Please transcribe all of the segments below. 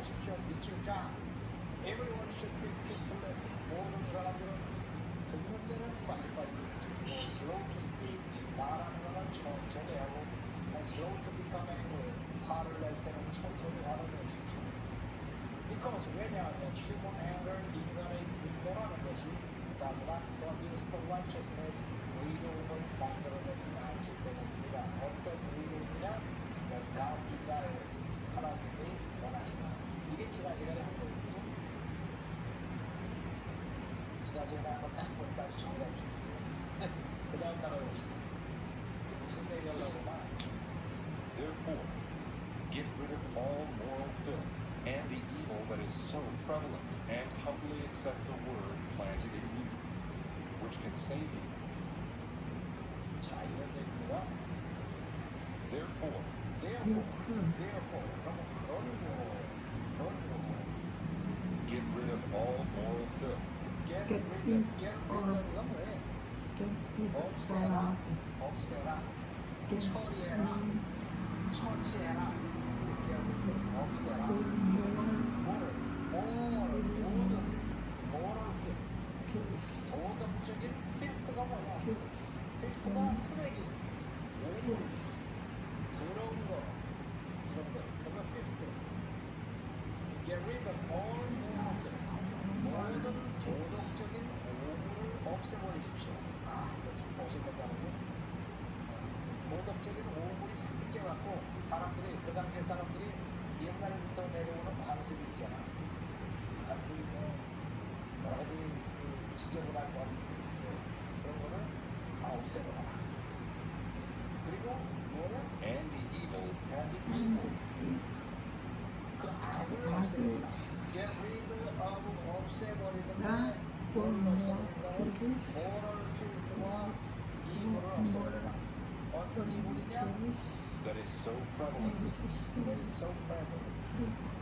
보십시오. 밑줄 쫙. Everyone should be paperless. 모든 사람들은 듣는 데는 빨리빨리 움직이고 slow to speak. 말하는 거는 천천히 하고 and slow to become angry. 화를 낼 때는 천천히 화를 내십시오. Because 왜냐하면 human anger, 인간의 분노라는 것이 does not produce the righteousness, 의로움을 만들어내지 않기 때문입니다. 어떤 의로움이냐? The God desires, 하나님이 원하시는. 이게 지난 시간에 한 거였죠. 지난 시간에 한번 딱 보니까 아주 정답이죠. 그 다음 나가 봅시다. 무슨 얘기 하려고 나? Therefore, get rid of all moral filth and the evil that is so prevalent, and humbly accept the word planted in you, which can save you. 자, 이런 얘기입니다. Therefore, 그러면 그런 거. get rid of all moral filth. Get rid of가 뭐예요? 없애라, 처리해라, 처치해라, get rid of, 없애라. moral filth. 도덕적인 filth가 뭐냐? filth가 쓰레기, 더러운 거, 이런 거, 그거 filth. Get rid of all moral filth. 모든 도덕적인 오물을 없애버리십시오. 아, 이거 참 멋있는 말이죠. 도덕적인 오물이 잔뜩 껴갖고 사람들이, 그 당시에 사람들이 옛날부터 내려오는 관습이 있잖아. 관습이 여러 가지 지저분한 관습들이 있어요. 그런 거를 다 없애버려라. 그리고 뭐를? And the evil 그 악을 없애버려라. Get rid of 없애버리는데 뭐를 없애버린다? moral filth와 이물을 없애버려라. 어떤 이물이냐? that is so prevalent, That is so prevalent.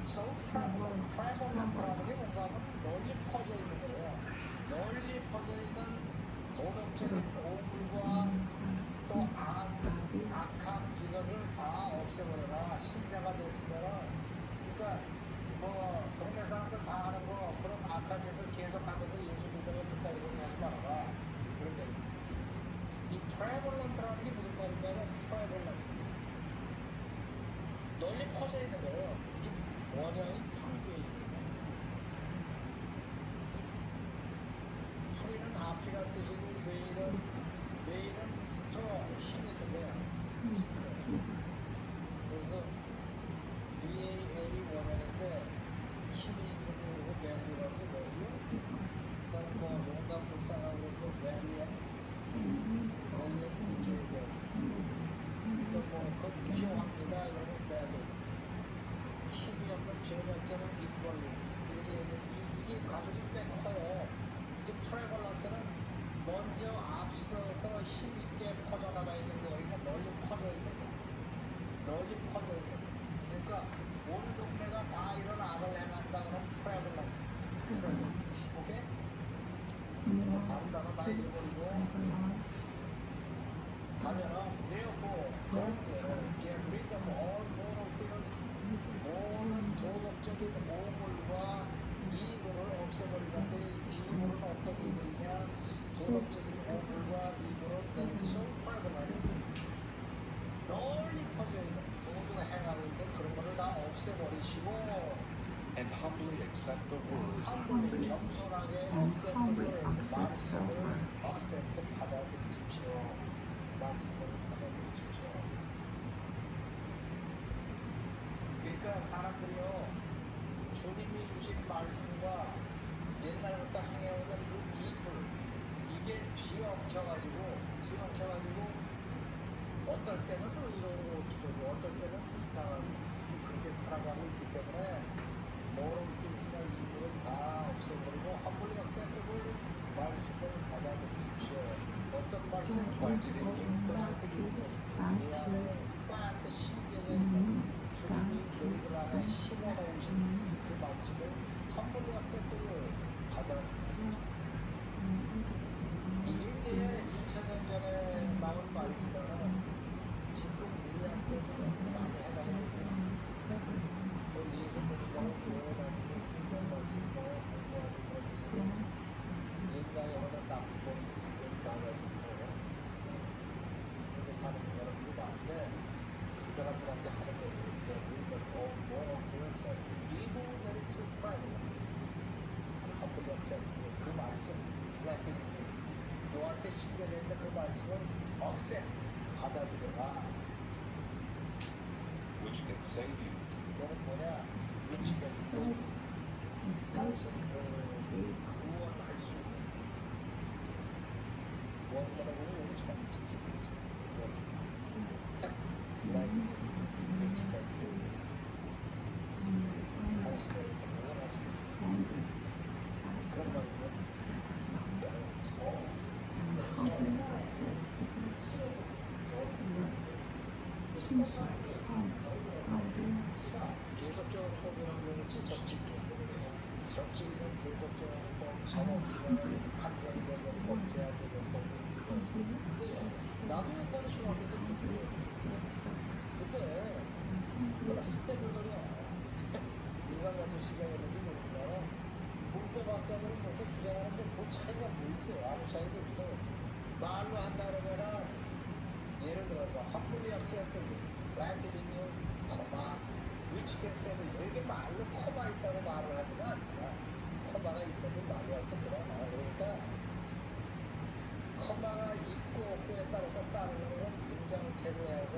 So prevalent. prevalent라는 게 뭔가 하면 널리 퍼져 있는 거예요. 널리 퍼져 있는 도덕적인 오물과 또 악함 이것을 다 없애버려라. 신자가 됐으면, 그러니까 뭐 동네 사람들 다 하는 거 그런 악한 짓을 계속하면서 예수 믿으면 그따위 소리 하지 말아라. 그런데 이 prevalent라는 게 무슨 말인가요? prevalent. 널리 퍼져 있는 거예요. 이게 원형이 풀이에 있는 풀이는 앞이란 뜻이고 메인은 strong, 힘이 있는 거야. strong. 그래서 VAL이 원형인데 힘이 있는 거에서 value라고 해서 value. 그다음 뭐 용감 불쌍하고 또 valiant 이렇게 얘기하고. 또뭐그 유효합니다. 이러면 valiant. 힘이 없는 변형자는 invalid. 이게 가족이 꽤 커요. 이게 prevalent는 먼저 앞서서 힘있게 퍼져나가 있는 거, 그러니까 널리 퍼져 있는 거. 널리 퍼져 있는 거. 그러니까 온 동네가 다 이런 악을 행한다 그러면 prevalent. 오케이? 다른 단어 다 읽어버리고 가면은 therefore 그러므로 get rid of all moral filth, 모든 도덕적인 오물과 이물을 없애버리는데 이물은 어떤 이물이냐? 도덕적인 오물과 이물은 that is so prevalent, 널리 퍼져 있는, 모두가 행하고 있는 그런 거를 다 없애버리시고 and humbly accept the word humbly 겸손하게 accept the word, 말씀을 accept 받아들이십시오. 말씀을 받아들이십시오. 그러니까 사람들이요, 주님이 주신 말씀과 옛날부터 행해오던 그 이불, 이게 뒤엉켜가지고 어떨 때는 의로운 기도고 어떨 때는 이상하고 그렇게 살아가고 있기 때문에 moral filth나 이불은 다 없애버리고 humbly accept the word, 말씀을 받아들이십시오. 어떤 말씀? planted in you. 내 안에 plant 심겨져 있는 주님이 너희들 안에 심어놓으신 그 말씀을 humbly accept the word, 받아들이십시오. 이게 이제 2000년 전에 나온 말이지만 지금 우리한테는 많이 해당이 되죠. 예수 믿는다고 교회 다니면서 성경 말씀 공부하고 그런 것을 옛날에 어느 나쁜 버릇을 당해가지고서 그렇게 사는 사람들이 많은데 그 사람들한테 하는 대로 moral fears and evil that is so prevalent. 한번 그 말씀, 너한테 심겨져 있는 그 말씀을 accept, 받아들여라. which can save you. 이거는 뭐냐? which can save you. 당신을 구원할 수 있는 원문에 보면 여기 정확히 적혀 있어요. which can save you. 당신을 구원할 수 있는 그런 말이죠. 계속적으로 법이라는 거지 적직은 계속적으로 법, 성업시간을 학생적인 법, 제한적인 법 그런 나도 옛날에 중학교 때 그렇게 근데 그나 쓸데없는 소리야. 누가 먼저 시작했는지 모르지만 문법학자들은 그렇게 주장하는데 뭐 차이가 뭐 있어요? 아무 차이도 없어. 말로 한다 그러면은 예를 들어서 한문이 학생들 라이트닝 코마 which can say 이렇게 말로 코마 있다고 말을 하지는 않잖아. 코마가 있어도 말로 할 때 그냥 나와. 그러니까 코마가 있고 없고에 따라서 따르는 문장 체로해서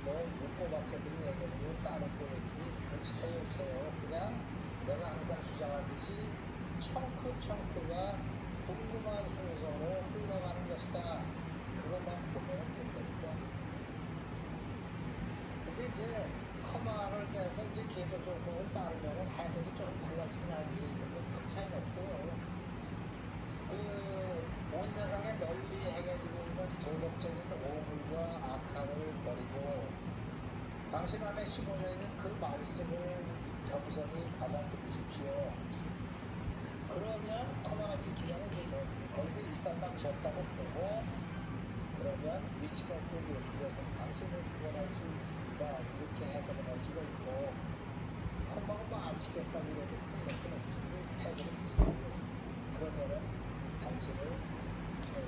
뭐 문법학자들이 얘기하는 건 따로 또 얘기지 별 차이 없어요. 그냥 내가 항상 주장하듯이 청크가 궁금한 순서로 흘러가는 것이다. 그것만 보면 된다니까. 근데 이제 커마를 떼서 이제 계속적으로 따르면 해석이 조금 달라지긴 하지. 근데 큰 차이는 없어요. 온 세상에 널리 행해지고 있는 도덕적인 오물과 악함을 버리고 당신 안에 심어져 있는 그 말씀을 겸손히 받아들이십시오. 그러면 커마가 지키면 되네. 거기서 일단 딱 졌다고 보고 그러면 위치가 세고 그것은 당신을 구원할 수 있습니다. 이렇게 해석을 할 수가 있고 커마가 뭐 안 지켰다고 해서 큰일 날건 없지. 해석은 비슷하고 그러면은 당신을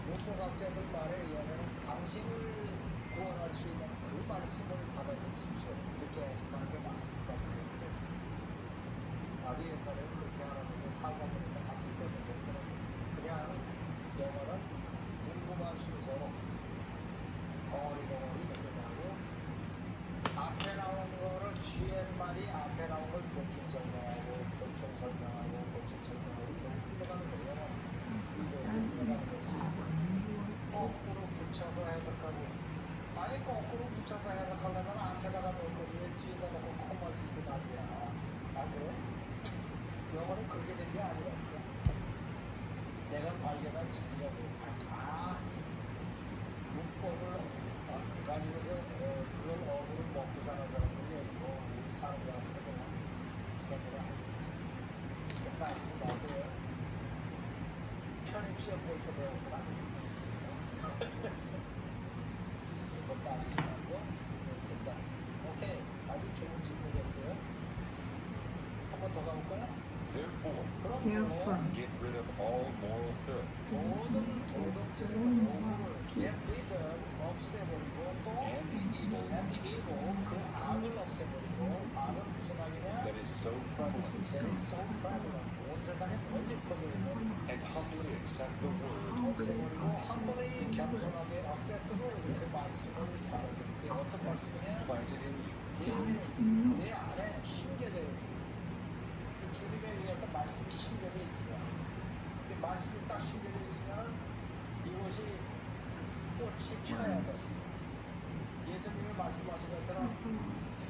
문법학자들 말에 의하면 당신을 구원할 수 있는 그 말씀을 받아들이십시오. 이렇게 해석하는 게 맞습니다. 나도 옛날에는 그렇게 하는데 살다 보니까 다 쓸데없는 그냥 영어는 궁금한 순서로 덩어리 이렇게 나오고 앞에 나온 거를 뒤에 말이 앞에 나온 걸 보충 설명하고 이렇게 흘러가는 거예요. 흘러가는 거지. 거꾸로 붙여서 해석하고 아니 거꾸로 붙여서 해석하려면 앞에다가 놓을 거지 왜 뒤에다 놓고 콤을 짓고 난리야. 아 그래? 영어는 그렇게 된 게 아니라니까. 내가 발견한 진짜로 문법을 가지고서 그걸 어부를 먹고 사는 사람들이 아니고 우리 사는 사람들은 그냥 따지지 마세요. 편입시험 볼 때 배웠구나. 그거 따지지 말고 된다. 오케이, 아주 좋은 질문이었어요. 한 번 더 가볼까요? Therefore, Therefore. get rid of all moral filth 모든 도덕적인 오물을 get rid of, 없애버리고 또 and the evil and the evil, 그 악을 없애버리고 악은 무슨 악이냐? that is so prevalent, That is so prevalent. 온 세상에 널리 퍼져 있는 and humbly accept the word 없애버리고 한번에 겸손하게 acceptable 그 말씀을 받아들이세요. 어떤 말씀이냐? planted in you, 내 안에 심겨져 있는 주님에 의해서 말씀이 심겨져 있는 거야. 말씀이 딱 심겨져 있으면 이것이 꽃이 피어야 돼. 예수님이 말씀하신 것처럼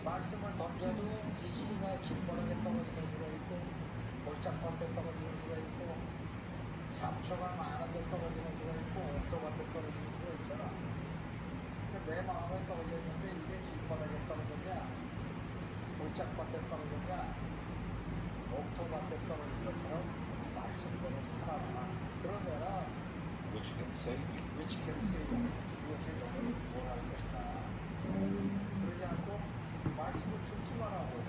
말씀을 던져도 이 씨가 길바닥에 떨어지는 수가 있고 돌짝밭에 떨어지는 수가 있고 잡초가 많은 데 떨어지는 수가 있고 옥토밭에 떨어지는 수가 있잖아. 내 마음에 떨어져 있는데 이게 길바닥에 떨어졌냐 돌짝밭에 떨어졌냐 옥토밭에 떨어진 것처럼 이 말씀대로 살아라. 그러면은 which can save you. which can save you. 이것이 너를 구원할 것이다. 그러지 않고 말씀을 듣기만 하고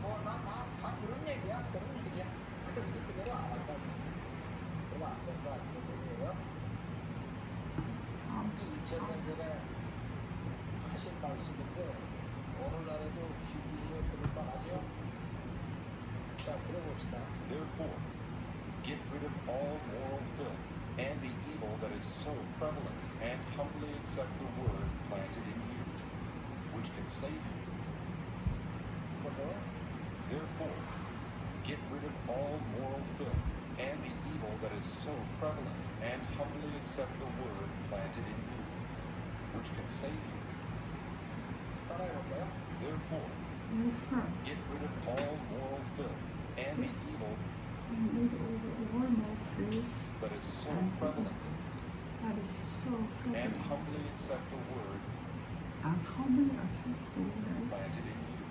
다 들은 얘기야. 그러면서 그대로 안 한다고. 그러면 안 된다. 그 얘기예요. 2000년 전에 하신 말씀인데 오늘날에도 귀 기울여 들을 만하죠? 자, 들어봅시다. Therefore, get rid of all moral filth and the evil that is so prevalent, and humbly accept the word planted in you, which can save you. 뭐더? Therefore, get rid of all moral filth and the evil that is so prevalent, and humbly accept the word planted in you, which can save you. 따라해볼까요? Therefore, get rid of all moral filth and the evil that is so prevalent, and humbly accept the word planted in you,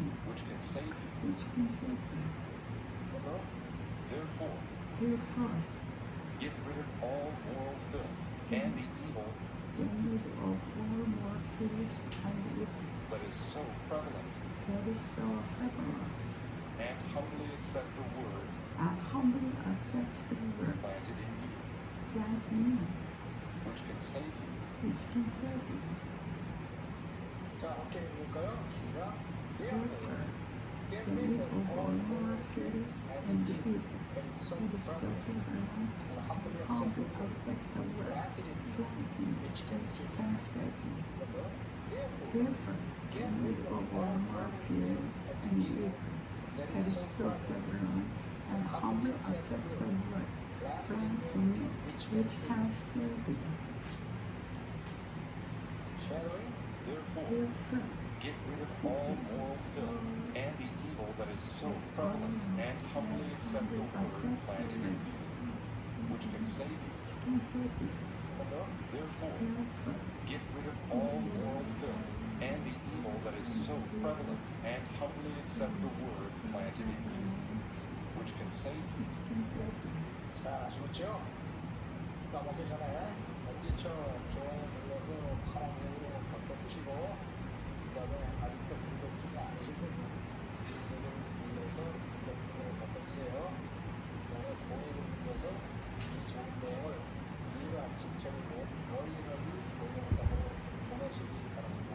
which can save you. 뭐더? Therefore, get rid of all moral filth and the evil that is so prevalent, and humbly accept the word planted in you, which can save you. 자, 함께 읽을까요? 시작. Therefore, get rid of all moral filth and evil that is so prevalent, and humbly accept the word planted in you, which can save you. 뭐더? Therefore, get rid of all moral filth and evil that is so prevalent, and humbly accept the word planted in you, which can save you. Shall we? Therefore, get rid of all moral filth and the evil that is so prevalent, and humbly accept the word planted in you, which can save you. 뭐더? Therefore, get rid of all moral filth and the evil that is so prevalent, and humbly accept the word planted in you, which can save you. 자, 좋죠? 까먹기 전에 엄지척 좋아요 눌러서 파란색으로 바꿔주시고, 그 다음에 아직도 구독 중이 아니신 분은 구독을 눌러서 구독 중으로 바꿔주세요. 그 다음에 공유를 눌러서 이 좋은 내용을 일과 친척에게 널리 동영상으로 보내시기 바랍니다.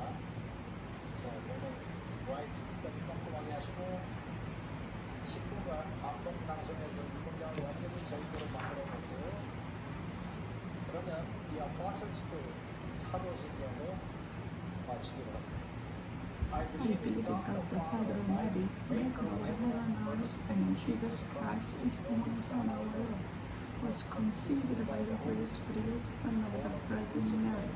자, 오늘 YTV까지 꼼꼼하게 하시고 10분간 반복 낭송에서 이 문장을 완전히 저희대로 만들어 보세요. 그러면 The Apostles' Creed 사도신경으로 마치기로 하죠. I believe in God the Father Almighty, maker of heaven and earth, and in Jesus Christ, His only Son, our Lord, was conceived by the Holy Spirit and of the Virgin Mary,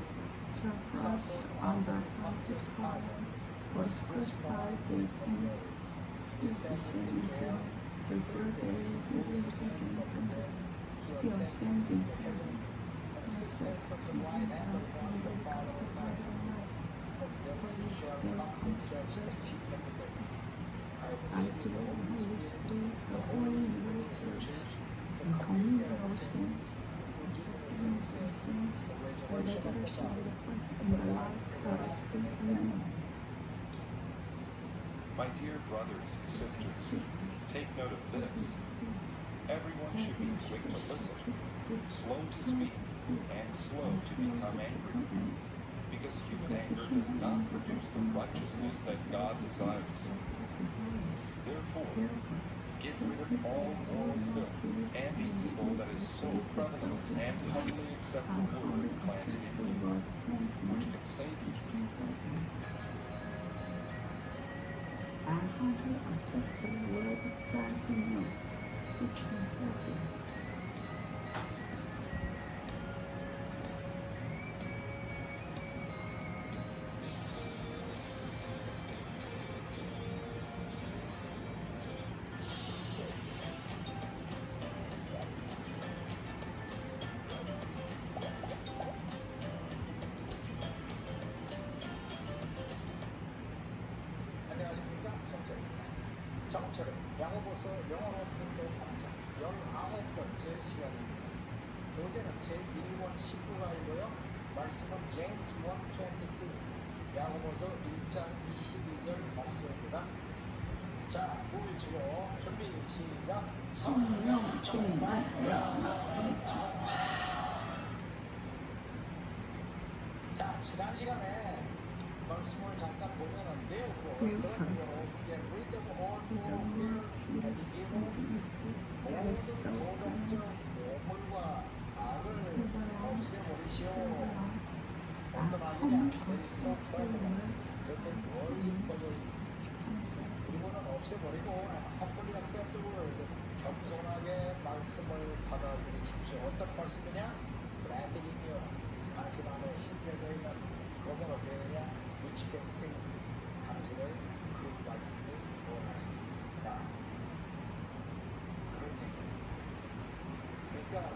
suffered under Pontius Pilate, was crucified, dead, and is descended to the third day. He rose again from the dead. He ascended into heaven, and sits at the right hand of God the Father Almighty. From thence He shall come to judge the meek and the dead. I believe in the Holy Spirit, the holy universal Church, the communion of saints, forgiveness of sins, the resurrection of the body, and the life everlasting. Amen. My dear brothers and sisters, take note of this. Everyone should be quick to listen, slow to speak, and slow to become angry, because human anger does not produce the righteousness that God desires. Therefore, get rid of all moral filth and the evil that is so prevalent, and humbly accept the word planted in you, which can save you. And humbly accept the word planted in you, which can save you. 안녕하십니까, 정철입니다. 정철의 영어버스 영어로 통독 방송 19번째 시간입니다. 교재는 제1권 19강이고요. 말씀은 제임스 1:22, 야고보서 1장 22절 말씀입니다. 자, 부위치고 준비 시작. 성령 충만하여 통통. 자, 지난 시간에 말씀을 잠깐 보면은 therefore Therefore, 그러므로 get rid of all moral fears and evil 모든 도덕적 오물과 악을 없애버리시오. 어떤 악이냐? There is so prevalent. 그렇게 멀리 퍼져 있는 그리고는 없애버리고 humbly accept the word 겸손하게 말씀을 받아들이십시오. 어떤 말씀이냐? granted in you 당신 안에 심겨져 있는 그러면 어떻게 되냐? which can sing 당신을 그 말씀이 원할 수 있습니다. 그런 얘기예요. 그러니까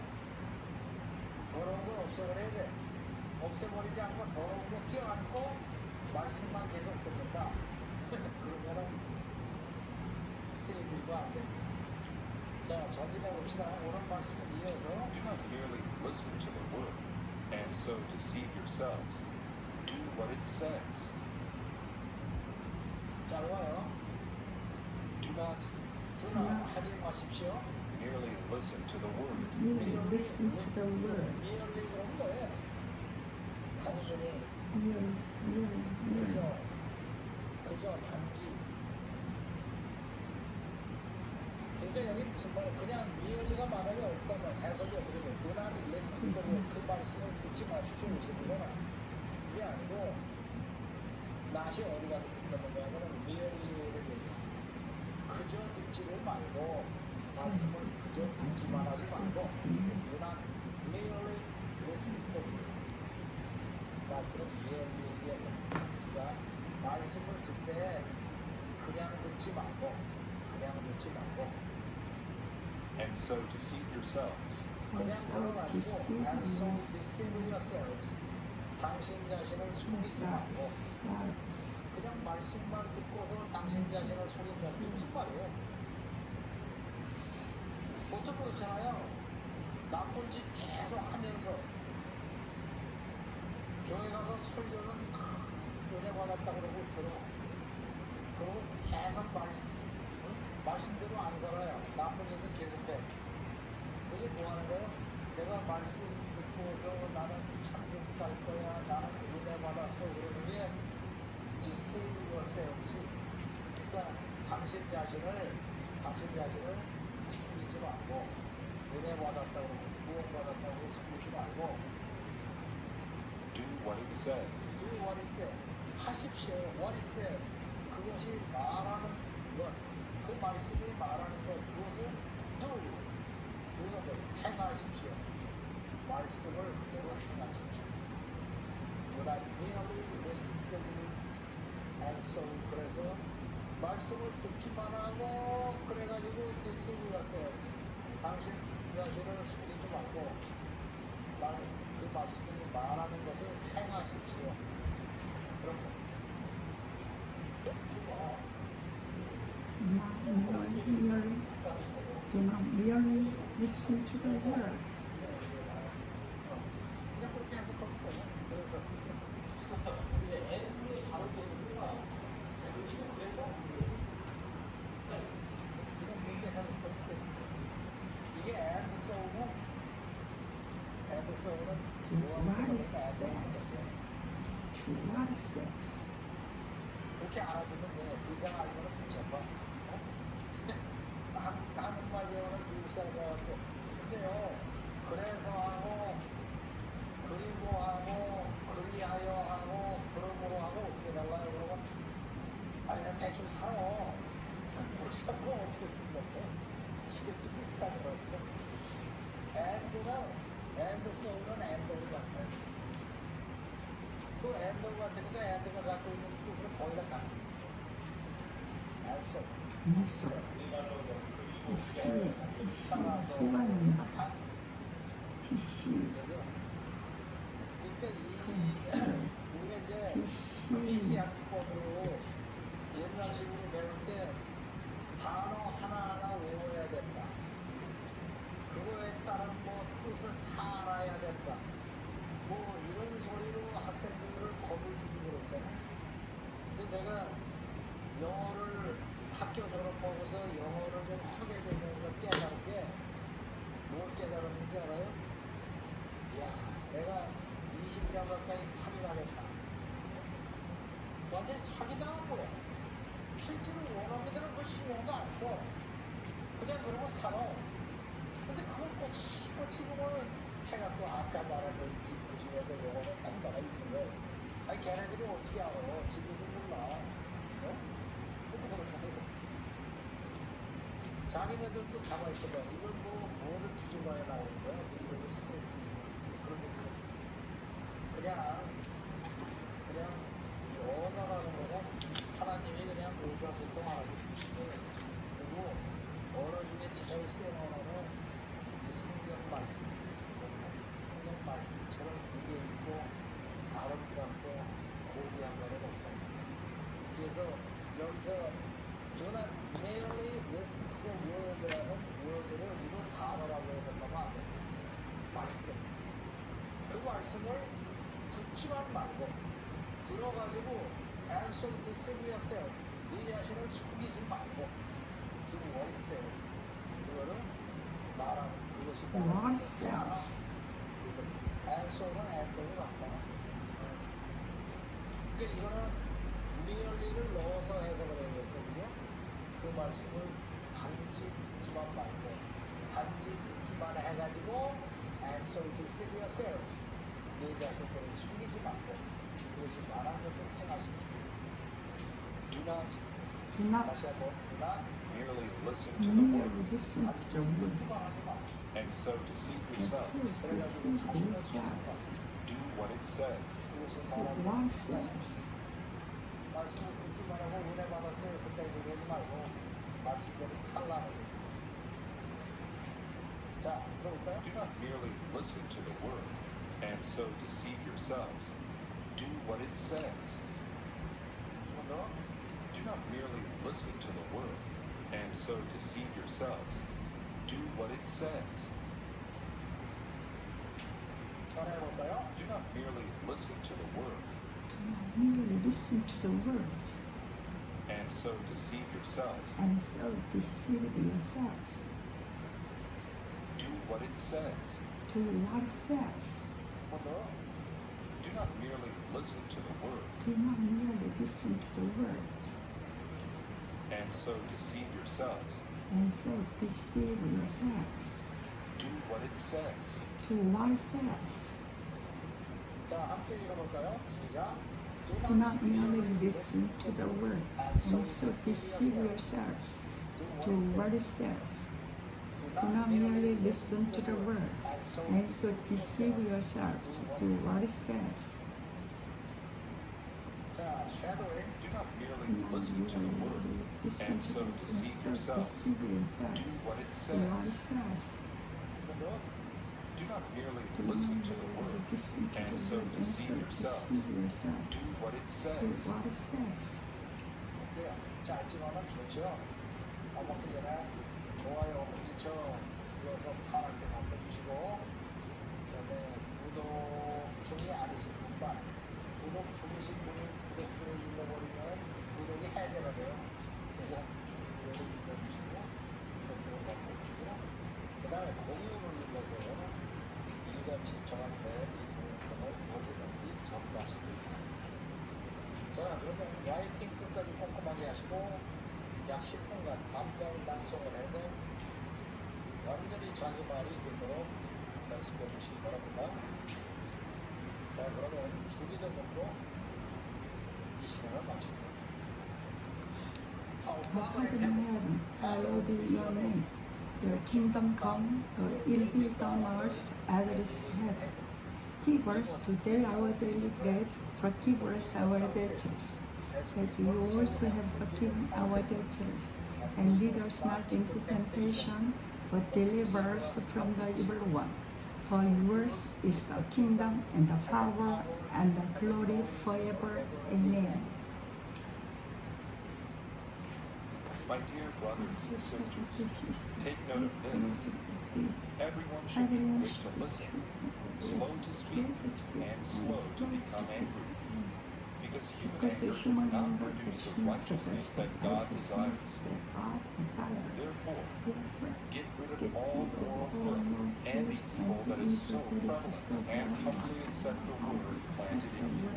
더러운 걸 없애버려야 돼. 없애버리지 않고 더러운 거 끼워안고 말씀만 계속 듣는다. 그러면은 세이브가 안 됩니다. 자, 전진해 봅시다. 오늘 말씀을 이어서 Do not merely listen to the word and so deceive yourselves. Do what it says. 자, 와요. Do not 두나 하지 마십시오. merely listen to the word. Merely listen to the words. merely 그런 거예요. 단순히 Merely. 그저 단지. 그러니까 여기 무슨 말이야? 그냥 merely가 만약에 없다면 해석이 어떻게 돼? do not listen to the word. 그 말씀을 듣지 마십시오. 이렇게 되잖아. 그게 아니고 낫이 어디 가서 붙는 거야? 그러면 merely를 얘기해. 그저 듣지를 말고 말씀을 그저 듣기만 하지 말고 do not merely listen to the word. 나 그럼 merely 얘기해. 그러니까 말씀을 듣되 그냥 듣지 말고 And so deceive yourselves. 그냥 And so 들어가지고 deceive and so yourselves. deceive yourselves 당신 자신을 속이지 말고 Yourselves. 그냥 말씀만 듣고서 당신 자신을 속인다는 게 무슨 말이에요? 보통 그렇잖아요. 나쁜 짓 계속 하면서 교회 가서 설교는 은혜 받았다 그러고 들어. 그러고 계속 말씀대로 안 살아요. 나쁜 짓을 계속해. 그게 뭐 하는 거예요? 내가 말씀 듣고서 나는 천국 갈 거야. 나는 은혜 받았어. 그러는 게 deceive yourselves. 그러니까 당신 자신을 숨기지 말고 은혜 받았다고 구원받았다고 숨기지 말고 Do what it says. do what it says. 하십시오. what it says. 그것이 말하는 것. 그 말씀이 말하는 것. 그것을 do. 그것을 행하십시오. 말씀을 그대로 행하십시오. Do not merely listen to the word and so 그래서 말씀을 듣기만 하고 그래가지고 deceive yourselves. 당신 자신을 속이지 말고 그 말씀이 말하는 것을 행하십시오. 그런 거. Do not merely listen to the words. 그냥 그렇게 해석하면 돼요. 그래서 지금 그렇게 해석하면 돼요. 이게 and so는 To what it says. To what it says. 그렇게 알아두면 돼. 그 이상 알면은 붙잡아. 한국말 배우는 미국 사람 와가지고 근데요 그래서 하고 그리고 하고 그리하여 하고 그러므로 하고 어떻게 달라요? 그러면 아니 그냥 대충 살아. 그렇다고 어떻게 생각해? 이게 비슷한 거니까. and so는 and를 같아요. 또 and 같으니까 and가 갖고 있는 뜻은 거의 다 같아요. and so 티슈 소관입니다. 티슈, 그래서 그러니까 펜슬, 우리가 이제 티슈, PC 학습법으로 옛날식으로 배울 때 단어 하나하나 외워야 된다. 그거에 따른 뭐 뜻을 다 알아야 된다. 뭐 이런 소리로 학생들을 겁을 주고 그랬잖아. 근데 내가 영어를 학교 졸업하고서 영어를 좀 하게 되면서 깨달은 게 뭘 깨달았는지 알아요? 이야, 내가 20년 가까이 사기당했다. 완전히 사기당한 거야. 실제로 원어민들은 그 신경도 안 써. 그냥 그러고 살아. 근데 그걸 꼬치꼬치 그걸 해갖고 아까 말한 거 있지. 그 중에서 요거는 단바가 있는 걸. 아니 걔네들이 어떻게 알아? 지들도 몰라. 어? 뭐 그런다고. 자기네들도 가만히 있어봐. 이걸 뭐를 뒤집어야 나오는 거야? 뭐 이런 거 쓰고 그런 거 그냥 이 언어라는 거는 하나님이 그냥 의사소통하라고 주신 거예요. 그리고 언어 중에 제일 센 언어는 이 성경 말씀처럼 무게 있고 아름답고 고귀한 거는 없다. 그래서 여기서 do not merely listen to the word라는 word를 이거 단어라고 해석하면 안 돼. 말씀. 그 말씀을 듣지만 말고 들어가지고 and so deceive yourself. 네 자신을 속이지 말고 그 what it says. 그거를 말하는 그것이 What says? and so는 and로 같다. 그러니까 이거는 merely를 넣어서 해석을 해야겠고 그죠? 그 말씀을 단지 듣지만 말고 단지 듣기만 해가지고 and so deceive yourselves. 내 자신들을 숨기지 말고 그것이 말한 것을 행하십시오. Do not Do not 다시 한번 do not merely listen to the merely word listen to 단지 the word 듣기만 하지 마. and so deceive and so yourselves. deceive yourselves. Do what it says. 그것이 To 말한 what 것을 says? 말씀을 듣기만 하고 은혜 받았어요. 그때까지 그러지 말고 말씀대로 살라는 거예요. 자, 들어볼까요? Do not merely listen to the word and so deceive yourselves. Do what it says. 한 번 더. Do not merely listen to the word and so deceive yourselves. Do what it says. 전해볼까요? Do not merely listen to the word Do not merely listen to the words and so deceive yourselves. and so deceive yourselves. Do what it says. To what says? 한 번 더. Do not merely listen to the word Do not merely listen to the words and so deceive yourselves. and so deceive yourselves. Do what it says. To what says? 자, 함께 읽어볼까요? 시작. Do not merely listen to the words and so deceive yourselves. To what it says. Do not merely listen to the words and so deceive yourselves. To what it says. 자, 쉐도잉. Do not merely Do not listen to the word merely listen and to so the deceive and so yourselves. deceive Do yourselves. what it To what it says. says. 한 번 더. Do not merely Do not listen to the merely word listen to and the so word and so deceive yourselves. deceive yourselves. Do what it To says. what it says. 어때요? 짧지만은 좋죠? 먹기 전에 좋아요, 엄지쳐 눌러서 파랗게 바꿔주시고 그다음에 구독 중이 아니신 분만 구독 중이신 분이 구독 중을 눌러버리면 구독이 해제가 돼요. 그래서 구독을 눌러주시고 구독 중을 바꿔주시고 그 다음에 공유를 눌러서 일간 신청한테 이 동영상을 어디 전달하시기 바랍니다. 자, 그러면 라이팅 끝까지 꼼꼼하게 하시고 약 10분간 반복 낭송을 해서 완전히 자기 말이 되도록 연습해 보시기 바랍니다. 자, 그러면 주기도문으로 이 시간을 마치겠습니다. Our Our Father Father in in heaven, heaven, hallowed be your name. Your kingdom come, your will be done on earth as it is in heaven. Give us today our daily bread. Forgive us our debts, as you also have forgiven our debtors. And lead us not into temptation, but deliver us from the evil one. For yours is the kingdom and the power and the glory forever. Amen. My dear brothers and sisters, take note of this. Everyone should be Everyone quick to should be listen, quick to slow listen, to speak, and slow to become angry. Because human Because the anger does human not anger produce does the not righteousness produce the that God righteousness desires. that God desires. Therefore, Therefore, get rid of get all rid of moral all filth moral and the filth evil and that the is evil so that is prevalent, so and prevalent, humbly accept the word planted in you,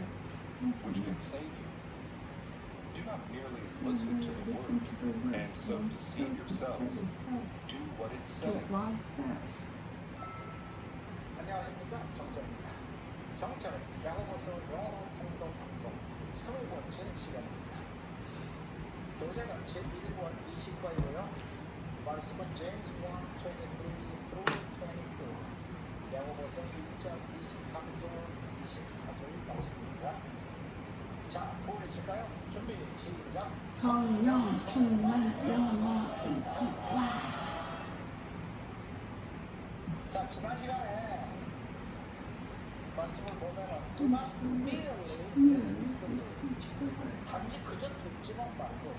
which can save you. Do not merely listen to the listen word to the word and so deceive yourselves. Do what it Do what it says. says. 안녕하십니까, 정철입니다. 정철의 야고보서 영어 통독 방송 20번째 시간입니다. 교재는 제1권 20과이고요. 말씀은 제임스 1, 23-24 야고보서 1장 23절 24절 말씀입니다. 자, 보이실까요? 준비, 시작. 성령 충만 영어 인통. 와. 자, 지난 시간에 말씀을 보면은 Do not merely listen to the word. 단지 그저 듣지만 말고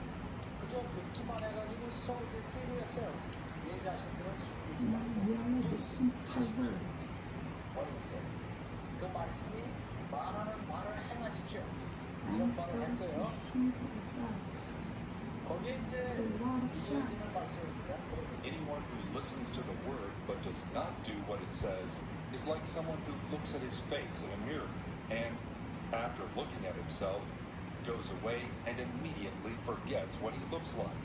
그저 듣기만 해가지고 so deceive yourselves. 내 자신들을 속이지 말고 merely listen to the words. what it says. 그 말씀이 말하는 말을 행하십시오. 이런 And 말을 so 했어요. deceive yourselves. 거기에 이제 이어지는 말씀입니다. Anyone who listens to the word but does not do what it says is like someone who looks at his face in a mirror and, after looking at himself, goes away and immediately forgets what he looks like.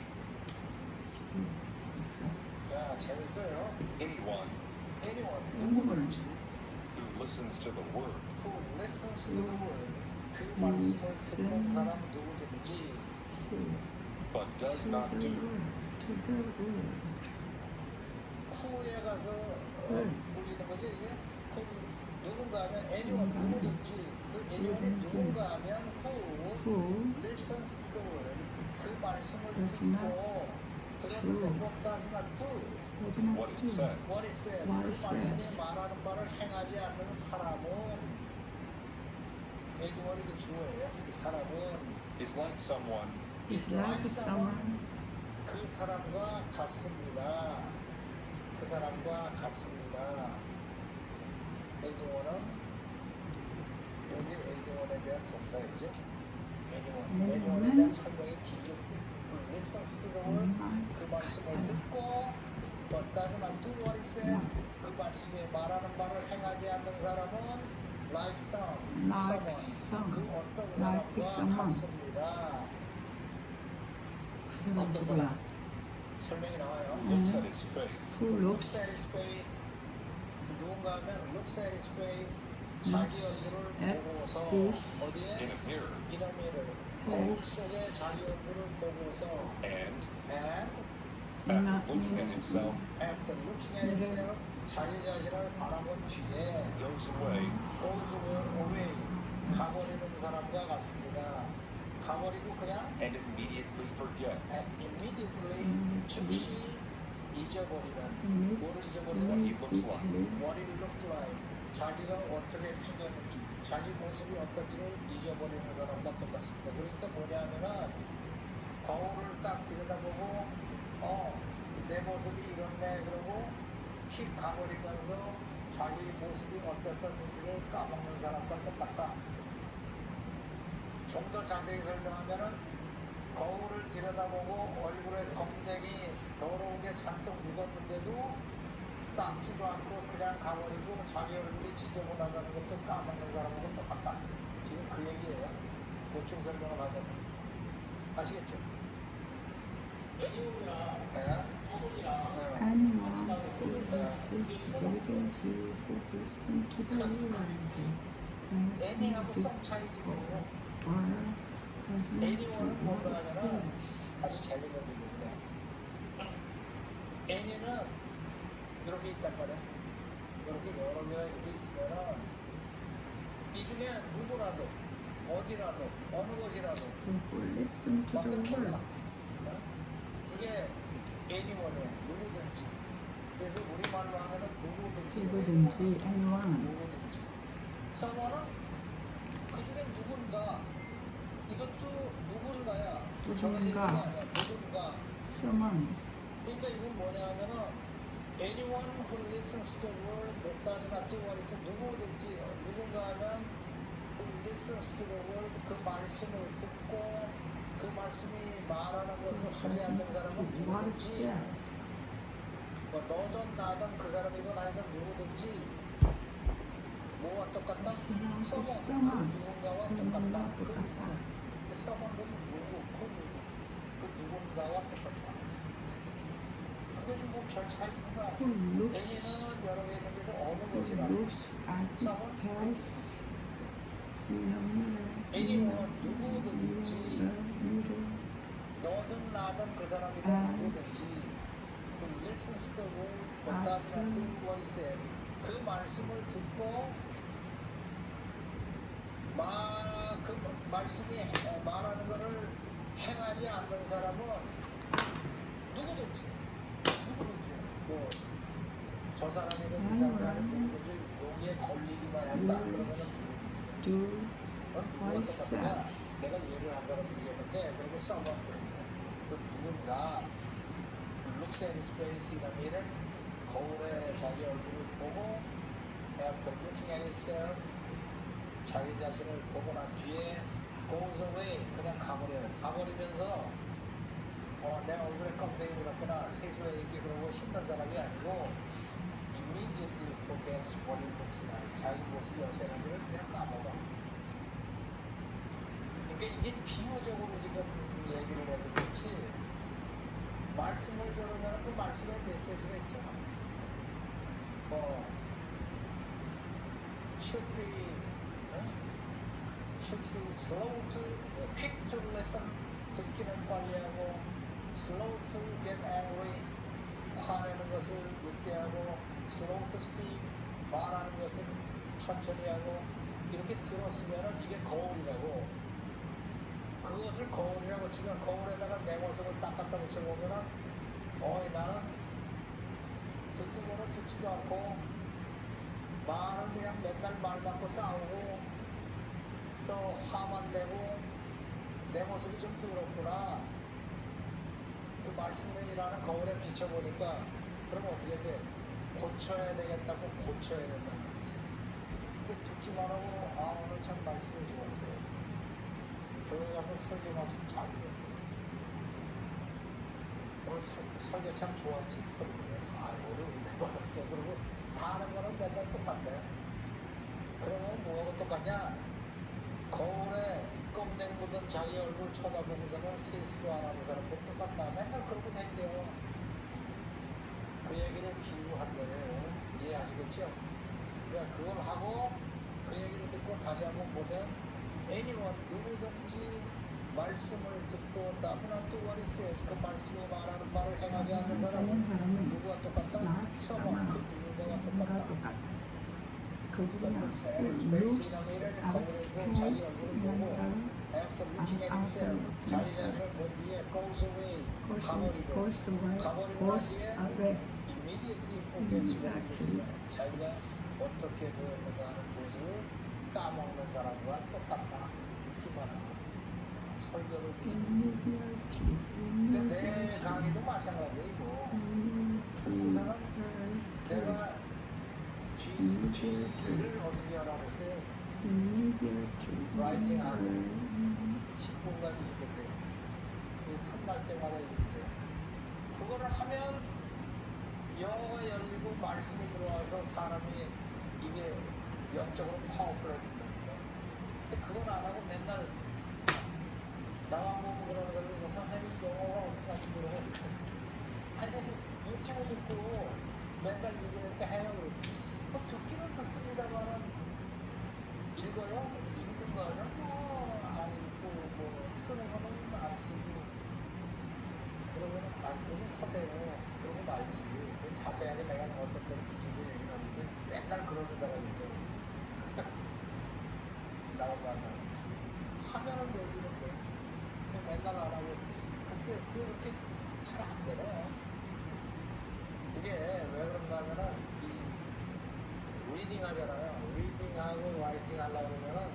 자, 재밌어요. Anyone 누구든지 who listens to the word who listens to the word 그 말씀을 듣는 사람 누구든지 but does To not the do word. To the word. 후에 가서 울리는 거지 이게 후 누군가 하면 anyone 누구든지 그 anyone이 누군가 하면 who listens to the word 그 말씀을 듣고 들었는데 what does not do Does not what it do. says. what it says What 그 it 말씀이 says. 말하는 바를 행하지 않는 사람은 anyone이 주어예요. 이 사람은 is like someone It's like someone 그 사람과 같습니다. 그 사람과 같습니다. anyone은 여기 anyone에 대한 동사이죠. anyone에 대한 설명이 길게 되어 있어요. listens to the word 그 말씀을 듣고 but does not do what it says 그 말씀이 말하는 바를 행하지 않는 사람은 like someone 그 어떤 사람과 같습니다. 그 사람 누구야? 설명이 나와요. looks at his face Who looks at looks his face 누군가 하면 looks at his face 자기 얼굴을 at 보고서 his 어디에 in a mirror in a mirror 거울 속에 자기 얼굴을 보고서 and, and after looking at himself, after looking at himself 자기 자신을 바라본 뒤에 goes away goes away 가버리는 사람과 같습니다. 가버리고 그냥 and immediately forgets and immediately 즉시 잊어버리는 뭐를 잊어버리는 he looks like. what it looks like 자기가 어떻게 생겼는지 자기 모습이 어떤지를 잊어버리는 사람과 똑같습니다. 그러니까 뭐냐면은 거울을 딱 들여다보고 내 모습이 이렇네 그러고 휙 가버리면서 자기 모습이 어땠었는지를 까먹는 사람과 똑같다. 좀 더 자세히 설명하면은 거울을 들여다보고 얼굴에 검댕이 더러운 게 잔뜩 묻었는데도 닦지도 않고 그냥 가버리고 자기 얼굴이 지저분하다는 것도 까먹는 사람하고 똑같다. 지금 그 얘기예요. 보충 설명을 하자면 아시겠죠? Anyone who is diligent who listen to the word 애니하고 썸 차이지 뭐. or does not do 애니원은 뭔가 what it 하면은 says. 아주 재밌는 질문인데 애니는 이렇게 있단 말이야. 이렇게 여러 개가 이렇게 있으면은 이 중에 누구라도 어디라도 어느 것이라도 Who listen to the words. 이게 anyone이에요. 누구든지. 그래서 우리말로 하면은 누구든지. 누구든지 anyone. 누구든지. someone은 그 중에 누군가. 이것도 누군가야. 정해진 게 누군가. 아니야. 누군가. Someone. 그러니까 이건 뭐냐 하면은 anyone who listens to the word but does not do what it says. 누구든지 누군가 하면 who listens to the word 그 말씀을 듣고 그 말씀이 말하는 것을 하지 않는 사람은 what it 누구든지 says. 뭐 너든 나든 그 사람이건 아니든 누구든지 뭐와 똑같다? 말씀하고 그 써만 누군가와 그 똑같다. 누구와 그 똑같다. 누구. 써만은 누구? 그 누군가와 똑같다. 그것이 뭐 별 차이가 Who looks, 애니는 여러 개 있는데서 어느 who 것이라 looks at his face in a mirror. Anyone, 누구든지 너든 나든 그 사람이든 누구든지 who listens to the word but does not do what he says 그 말씀을 듣고 그 말씀이 말하는 것을 행하지 않는 사람은 누구든지 뭐 저 사람이든 이 사람이든 누구든지 여기에 걸리기만 한다 그러면은 누구든지 Do 그건 누구와 똑같냐? 내가 예를 한 사람 들겠는데 그리고 써봐 그러는데 그 누군가 looks at his face in a mirror 거울에 자기 얼굴을 보고 after looking at himself 자기 자신을 보고 난 뒤에 goes away 그냥 가버리면서 내 얼굴에 껍데기 묻었구나 세수해야지 그러고 신난 사람이 아니고 immediately forgets what it looks like 자기 모습이 어땠는지를 그냥 까먹어 그러니까 이게 비유적으로 지금 얘기를 해서 그렇지 말씀을 들으면 그 말씀에 메시지가 있잖아 should be slow to quick to listen 듣기는 빨리하고 slow to get angry 화내는 것을 늦게 하고 slow to speak 말하는 것을 천천히 하고 이렇게 들었으면 이게 거울이라고 그것을 거울이라고 치면 거울에다가 내 모습을 딱 갖다 붙여보면은 나는 듣는 거는 듣지도 않고 말은 그냥 맨날 말 맞고 싸우고 또 화만 내고 내 모습이 좀 더럽구나 그 말씀이라는 거울에 비춰보니까 그럼 어떻게 돼? 고쳐야 되겠다고 고쳐야 된다는 거지 근데 듣기만 하고 오늘 참 말씀이 좋았어요 교회 가서 설교 말씀 잘 들었어요 오늘 설교 참 좋았지 설교에서 오늘 은혜 받았어 그리고 사는 거는 맨날 똑같아 그러면 뭐하고 똑같냐 거울에 껌댕 묻은 자기 얼굴 쳐다보고서는 세수도 안 하는 사람들 똑같다 맨날 그러고 다녀 그 얘기를 비유한 거예요 이해하시겠죠? 그러니까 그걸 하고 그 얘기를 듣고 다시 한번 보면 anyone 누구든지 말씀을 듣고 따스한 또 what it says 그 말씀이 말하는 바를 행하지 않는 사람은 누구와 똑같다? 써봐 그 누구와 똑같다 그들은 looks at his face in a mirror after looking at himself 자기 자신을 본 뒤에 goes away 가버리고 goes away immediately forgets what it looks like 자기가 어떻게 보였는가 하는 모습을 까먹는 사람과 똑같다 듣기만 하고 설교를 듣고 근데 내 강의도 마찬가지이고 듣고서는 내가 뒤를 어떻게 하라고 했어요? 라이팅하고 10분간 읽으세요 틈날 때마다 읽으세요 그거를 하면 영어가 열리고 말씀이 들어와서 사람이 이게 영적으로 파워풀해진다는 거야 근데 그건 안 하고 맨날 나만 보고 그러는 사람이 있어서 선생님 영어가 어떻게 하지 그러고 아니 유튜브 듣고 맨날 읽으니까 해요 뭐 듣기는 듣습니다만은 읽어요? 읽는 거는 안 읽고 뭐 쓰는 거는 안 쓰고 그러면은 요즘 하세요 그러고 말지 자세하게 내가 어떤 때는 붙들고 얘기를 하는데 맨날 그러는 사람이 있어요 나하고 만나면 하면은 열리는데 맨날 안 하고 글쎄요 그게 그렇게 잘 안 되네요 그게 왜 그런가 하면은 이 리딩 하잖아요 리딩하고 라이팅 하려고 그러면은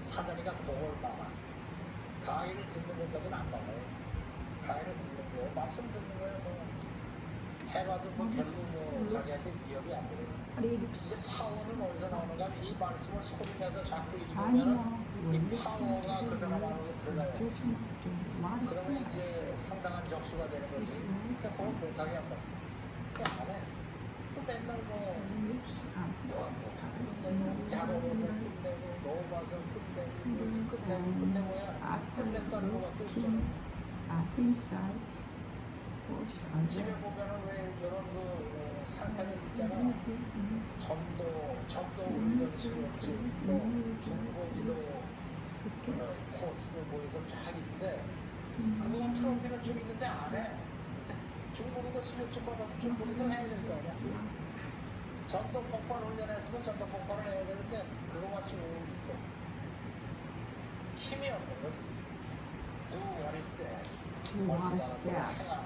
사다리가 그걸 막아 강의를 듣는 것까지는 안 막아요 강의를 듣는 거 말씀 듣는 거예요 뭐 해봐도 뭐 별로 뭐 자기한테 위협이 안 되는. But it looks 근데 파워는 어디서 나오는가? 이 말씀을 소리내서 자꾸 I know 읽으면은 when 이 listening 파워가 to 그 the 사람 word, 안으로 it 들어가요. goes into what it 그러면 says. 이제 상당한 적수가 되는 거지. It's 근데 그걸 like 못하게 한다. 그게 안 해. 또 맨날 뭐 looks at his eyes 끝내고 야동에서 and 끝내고 노바서 끝내고 끝내고야 after 끝냈다는 거밖에 없잖아. looking at himself was 집에 alone. 보면은 왜 이런 그 상패들 있잖아. 점도 운전수였지 뭐 중고기도 코스 보여서 쫙 있는데 그거 트로피는 좀 있는데 안 해. 중고기도 수료증 받아서 중고기도 해야 될 거 아니야. 전동 폭발 훈련했으면 전동 폭발을 해야 되는데 그거가 쭉 있어. 힘이 없는 거지. Do what it says. Do what it says.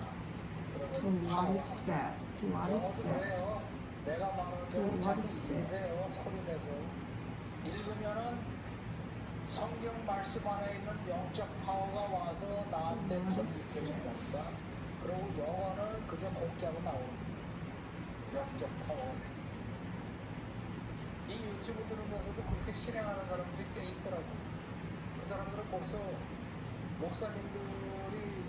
Do what it says. Do what it says. 내가 말하는 Do 대로 what 자꾸 it says. 읽으세요. 소리내서 읽으면은 성경 말씀 안에 있는 영적 파워가 와서 나한테 더 느껴진다니까. 그리고 영어는 그저 공짜로 나오는 영적 파워가 생겨. 이 유튜브 들으면서도 그렇게 실행하는 사람들이 꽤 있더라고. 그 사람들은 벌써 목사님들이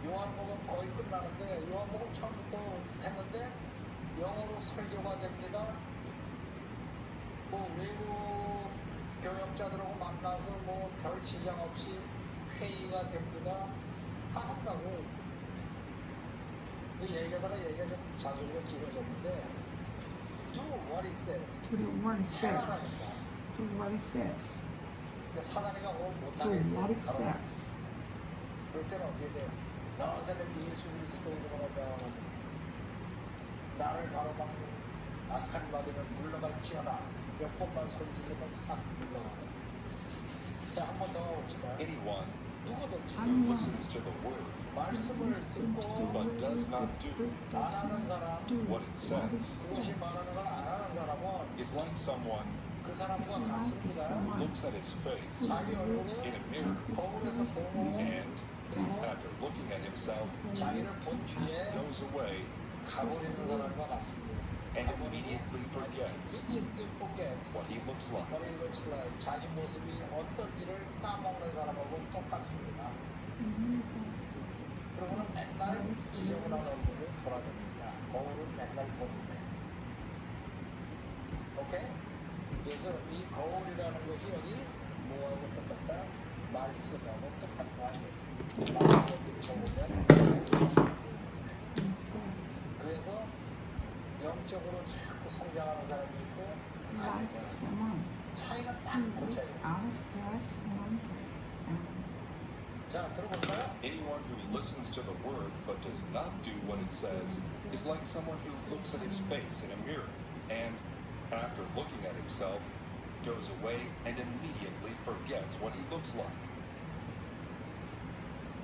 요한복음 거의 끝나는데 요한복음 처음부터 했는데 영어로 설교가 됩니다. 뭐 외국 교역자들하고 만나서 뭐 별 지장 없이 회의가 됩니다. 다 한다고. 그 얘기하다가 얘기가 좀 자주가 길어졌는데 Do what it says. Do what it says. Do what it says. 근데 사단이가 그걸 Do 못하게 what it 이제 says. 그럴 때는 어떻게 돼? 나사렛 예수 그리스도의 이름으로 명하노니 나를 가로막는 악한 마귀는 물러갈지어다. 몇 번만 소리지르면 싹 물러가요. 자, 한 번 더 봅시다. Anyone 누구든지 who listens to the word 말씀을 듣고 but does not do 안 하는 사람, what it says 그것이 말하는 걸 안 하는 사람은 is like someone 그 사람과 같습니다. who looks at his face 자기 얼굴을 in a mirror 거울에서 보고 and, 그리고 after looking at himself, 자기를 본 뒤에 goes away 가버리는 사람과 같습니다. and immediately forgets Immediately forgets what he looks like. what it looks like. 자기 모습이 어떤지를 까먹는 사람하고 똑같습니다. 그러고는 맨날 지저분한 얼굴로 돌아다닙니다. 거울은 맨날 보는데. 오케이? 그래서 이 거울이라는 것이 여기 뭐하고 똑같다? 말씀하고 똑같다. 말씀을 비춰보면 그래서 영적으로 자꾸 성장하는 사람이 있고 아닌 Like 사람. someone 차이가 딱 who 그 looks 차이. at his face and 자, 들어볼까요? Anyone who listens to the word but does not do what it says is like someone who looks at his face in a mirror and, after looking at himself, goes away and immediately forgets what he looks like.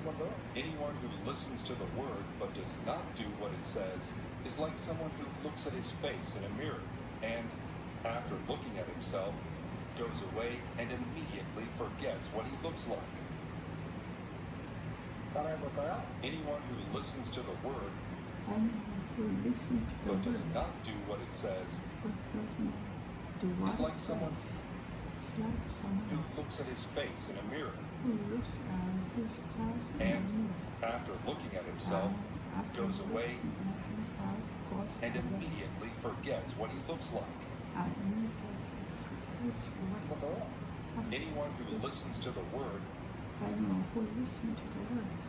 한 번 더. Anyone who listens to the word but does not do what it says is like someone who looks at his face in a mirror and, after looking at himself, goes away and immediately forgets what he looks like. 따라해볼까요? Anyone who listens to the word anyone who listens to the but does word not do what it says but does not do what It's it like someone- says. It's like who someone looks at his face in a mirror who looks at his face in a And mirror after looking at himself after goes away looking at himself, goes and away immediately forgets what he looks like. and immediately forgets 한 번 더. what Anyone who listens to the word anyone who listens to the words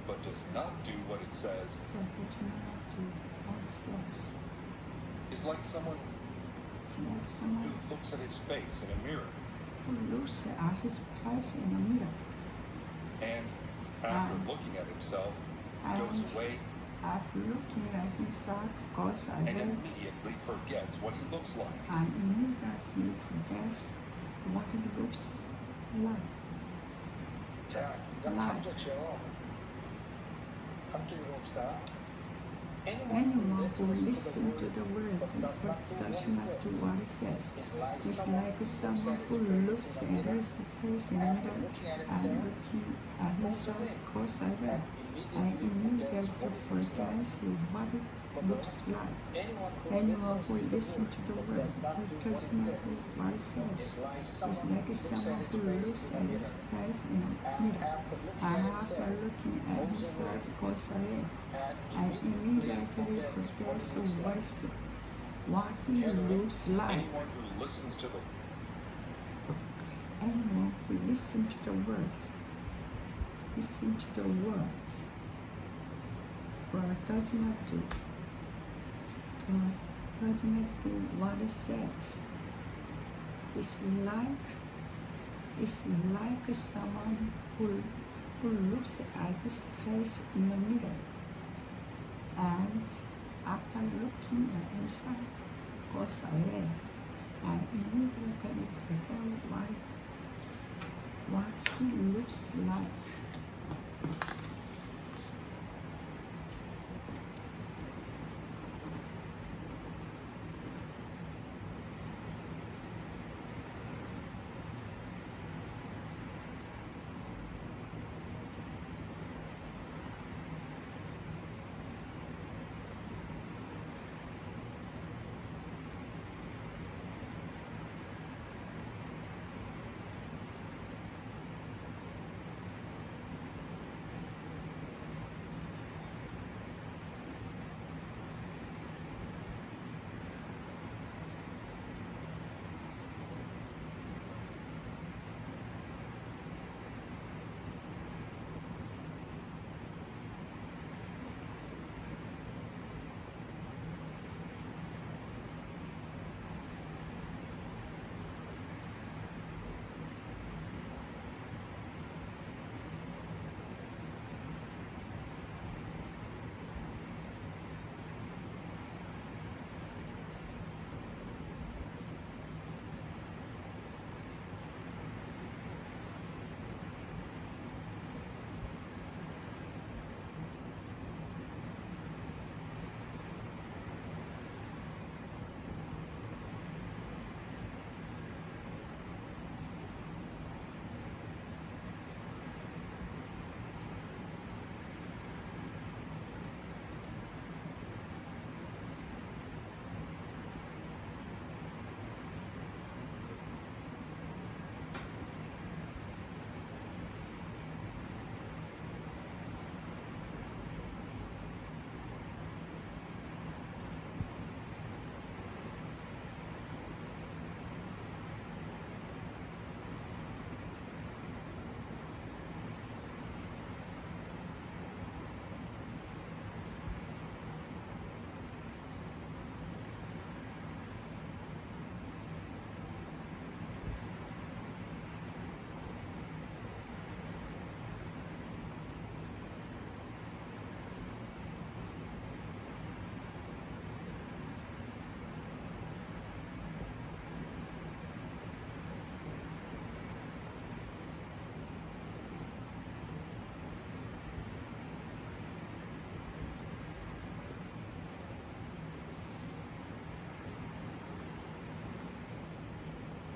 but does not do what it says but does not do what it says is like someone is like who someone looks at his face in a mirror who looks at his face in a mirror and, after And- looking at himself, goes and away after looking at himself goes and away immediately forgets what he looks like. and immediately forgets what it looks like. 자, 인상 참 좋죠. 함께 읽어봅시다. Anyone who Anyone who listen to the word but does not do what it says is like someone who looks at his face in the mirror and looking at himself goes away and immediately forgets what it looks like. Anyone who listens to the word but does not do what it says is like someone who looks at his face in the mirror and after looking at himself goes away and immediately forgets what he looks like. Anyone who listens to the Listen to the words, but does not do what it says. It's like someone who looks at his face in the mirror and after looking at himself goes away and immediately forgets what he looks like.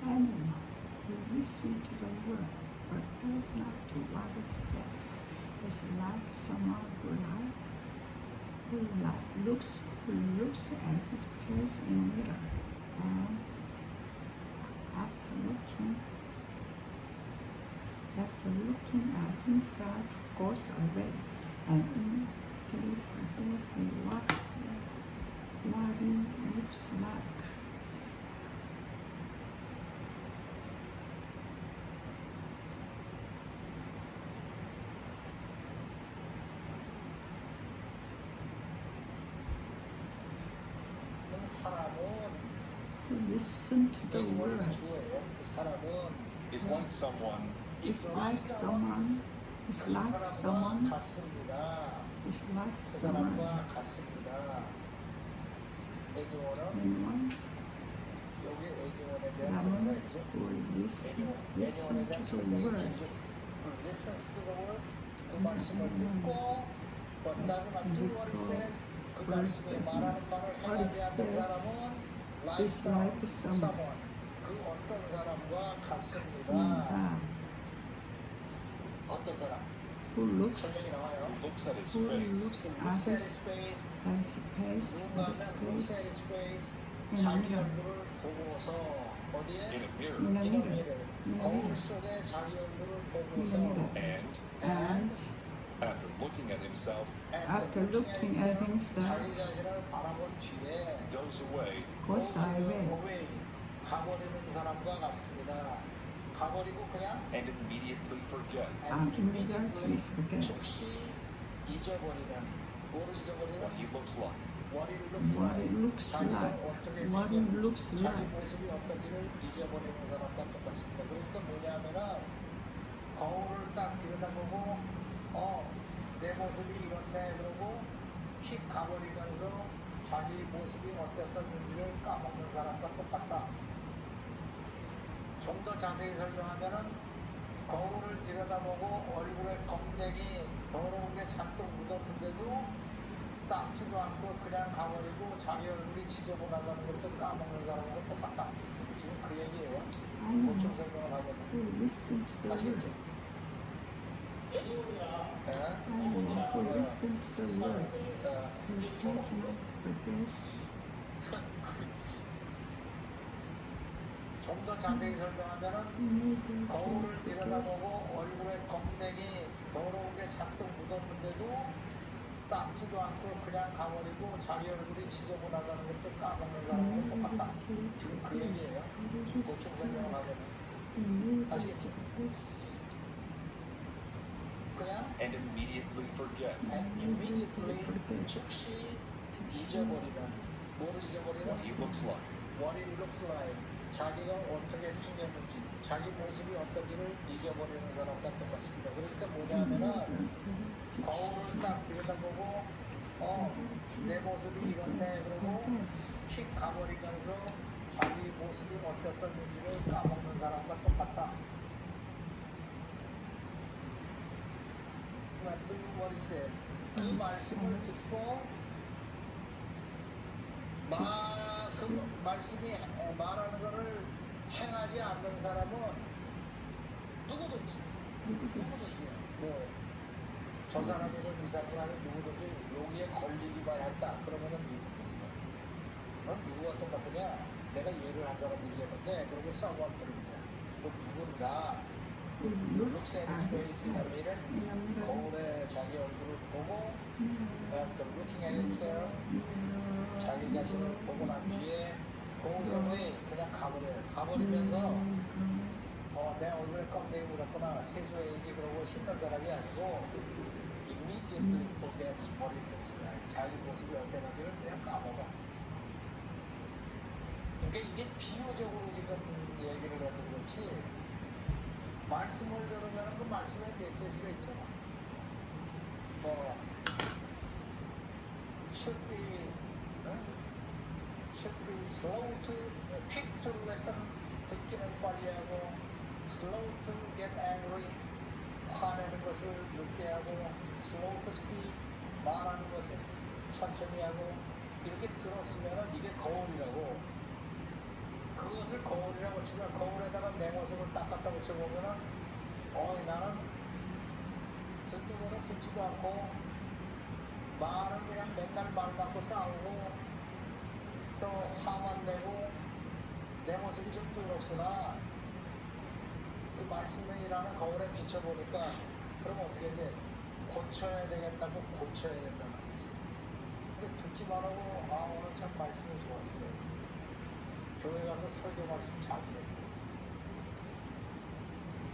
Anyone who listens to the word but does not do what it says is like someone who looks at his face in a mirror and after looking at himself goes away and immediately forgets what he looks like. To listen to the words is like someone is like someone anyone who listen to the word 그 말씀을 듣고 but does not do what it says 그 말씀이 말하는 바를 What it 행하지 않는 사람은 is like someone 그 어떤 사람과 같습니다. 같습니다. 어떤 사람? Who 설명이 looks 나와요. Who looks at his who face looks Looks at at his his face. face, 누군가는 looks at his face. 자기 얼굴을 보고서 어디에? in a mirror in a mirror, 이놈이를 in a 거울 mirror, 속에 자기 얼굴을 in 보고서 a mirror. and And after looking at himself after looking at himself, 자기 자신을 바라본 뒤에 goes away goes away away 가버리는 사람과 같습니다. 가버리고 그냥 and immediately forgets and immediately forgets 즉시 잊어버리는 뭐를 잊어버리는 what he looks like. what it looks what like it looks 자기가 like, 어떻게 what it 생겼는지 looks 자기 like. 모습이 어떤지를 잊어버리는 사람과 똑같습니다. 그러니까 뭐냐면은 거울을 딱 들여다보고 내 모습이 이렇네 그러고 휙 가버리면서 자기 모습이 어땠었는지를 까먹는 사람과 똑같다. 좀 더 자세히 설명하면은 거울을 들여다보고 얼굴에 검댕이 더러운 게 잔뜩 묻었는데도 닦지도 않고 그냥 가버리고 자기 얼굴이 지저분하다는 것도 까먹는 사람과 똑같다. 지금 그 얘기예요. 보충 설명을 하려면. Who listen to the 아시겠죠? words. 예? Who listen to the word. 예. To personal progress. 좀 더 자세히 설명하면은 Immediately 거울을 progress. 들여다보고 얼굴에 검댕이 더러운 게 잔뜩 묻었는데도 닦지도 않고 그냥 가버리고 자기 얼굴이 지저분하다는 것도 까먹는 사람과 똑같다. 지금 그 얘기예요. 보충 설명을 하려면. 아시겠죠? 그냥 And immediately forgets immediately 즉시 잊어버리는 뭐를 잊어버리는 what he looks like. what it looks like 자기가 어떻게 생겼는지 자기 모습이 어떤지를 잊어버리는 사람과 똑같습니다. 그러니까 뭐냐면은 거울을 딱 들여다보고 내 모습이 이렇네 그러고 휙 가버리면서 자기 모습이 어땠었는지를 까먹는 사람과 똑같다. 또 what it said. 그 말씀을 듣고 그 말씀이 말하는 것을 행하지 않는 사람은 누구든지 저 사람이든 이 사람이든 누구든지 여기에 걸리기만 했다 그러면은 누구든지야. 넌 누구와 똑같으냐? 내가 예를 한 사람 얘기했는데 그러고 싸워버리는 거야. 너 누군가 Who looks at his face in a face mirror, in a mirror. 거울에 자기 얼굴을 보고 after looking at himself 자기 자신을 보고 난 뒤에 고우성이 그냥 가버리면서 내 얼굴에 껍데기 묻었구나 세수해야지 그러고 신난 사람이 아니고 immediately forgets what it looks like 자기 모습이 어땠는지를 그냥 까먹어. 그러니까 이게 비유적으로 지금 얘기를 해서 그렇지 말씀을 들으면 그 말씀에 메시지가 있잖아. 뭐 should be slow to quick to listen 듣기는 빨리 하고 slow to get angry 화내는 것을 늦게 하고 slow to speak 말하는 것을 천천히 하고 이렇게 들었으면 이게 거울이라고 그것을 거울이라고 치면 거울에다가 내 모습을 딱 갖다 붙여보면은 나는 듣는 거는 듣지도 않고 말은 그냥 맨날 말 갖고 싸우고 또 화만 내고 내 모습이 좀 더럽구나. 그 말씀이라는 거울에 비춰보니까 그럼 어떻게 돼? 고쳐야 되겠다고 고쳐야 된다는 거지. 근데 듣기만 하고 오늘 참 말씀이 좋았어요. 교회 가서 설교 말씀 잘 들었어요.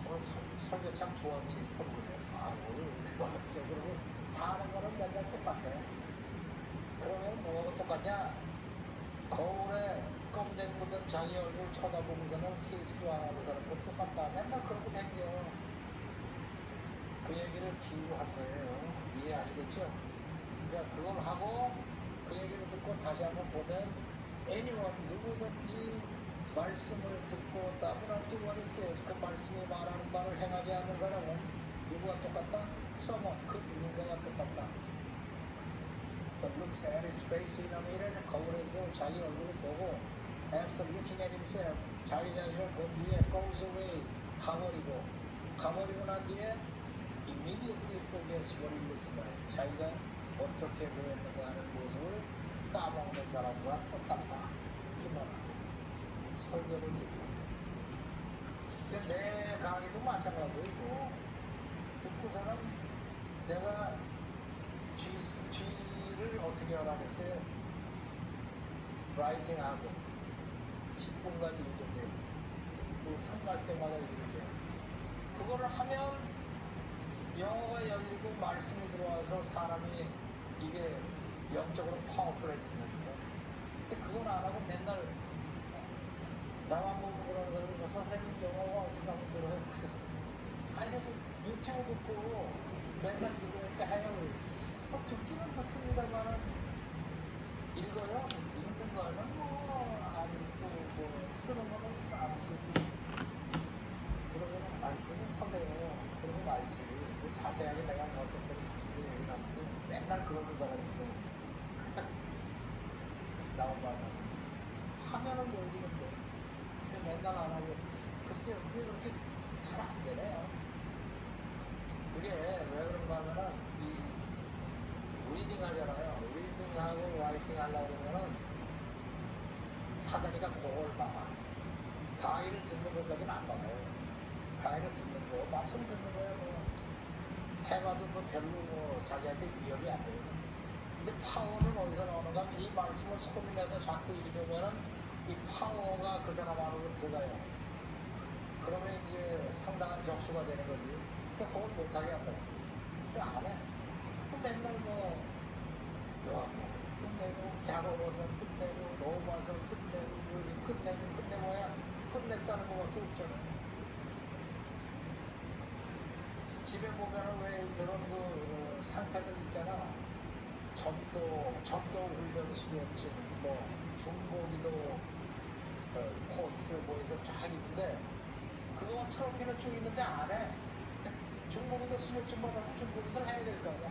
오늘 설교 참 좋았지. 설교에서 오늘 은혜 받았어. 그리고 사는 거는 맨날 똑같아. 그러면 뭐하고 똑같냐? 거울에 껌댕 묻은 자기 얼굴 쳐다보고서는 세수도 안 하는 사람도 똑같다. 맨날 그러고 댕겨. 그 얘기를 비유한 거예요. 이해하시겠죠? 그러니까 그걸 하고 그 얘기를 듣고 다시 한번 보면 anyone 누구든지 말씀을 듣고 따스한 또 what it says 그 말씀이 말하는 바를 행하지 않는 사람은 누구와 똑같다? someone 그 누군가와 똑같다. looks at his face in a mirror, 거울에서 자기 얼굴을 보고 after looking at himself, 자기 자신을 본 뒤에 goes away, 가버리고 난 뒤에 immediately forgets what he looks like. 자기가 어떻게 보였는가 하는 모습을 까먹는 사람과 똑같다. 듣기만 하고 설명을 듣고. 근데 내 강의도 마찬가지고 듣고서는 내가 귀를 어떻게 하라겠어요? 라이팅하고 10분간 읽으세요. 그리고 틈날 때마다 읽으세요. 그거를 하면 영어가 열리고 말씀이 들어와서 사람이 이게 영적으로 파워풀해진다는 거야. 근데 그건 안 하고 맨날 나만 보고 그러는 사람이 있어. 선생님 영어가 어떻게 하면 그래요? 그래서 아니 그래서 유튜브 듣고 맨날 이렇게 해요. 듣기는 듣습니다만은 읽어요? 읽는 거는 안 읽고 쓰는 거는 안 쓰고 그러면은 그거 좀 하세요. 그러면 알지. 자세하게 내가 어떤 때는 듣고 얘기를 하는데 맨날 그러는 사람이 있어. 나온 만나면 하면은 열리는데 맨날 안 하고 글쎄요 그게 그렇게 잘 안 되네요. 그게 왜 그런가 하면은 이 리딩 하잖아요. 리딩하고 라이팅 하려고 그러면은 사다리가 그걸 막아. 강의를 듣는 것까지는 안 막아요. 강의를 듣는 거, 말씀 듣는 거야 뭐 해봐도 뭐 별로 자기한테 위협이 안 돼요. 근데 파워는 어디서 나오는가 하면 이 말씀을 소리 내서 자꾸 읽으면은 이 파워가 그 사람 안으로 들어가요. 그러면 이제 상당한 적수가 되는 거지. 그래서 그걸 못하게 한다고. 근데 안 해. 맨날 뭐 요한복 끝내고 야고보서 끝내고 로마서 끝내고 끝내고야 끝냈다는 거밖에 없잖아. 집에 보면은 왜 그런 그 상패들 있잖아. 전도 훈련 수료증 뭐 중고기도 코스 뭐해서 쫙 있는데 그거 트로피는 쭉 있는데 안 해. 중고기도 수료증 받아서 중고기도 해야 될 거 아니야.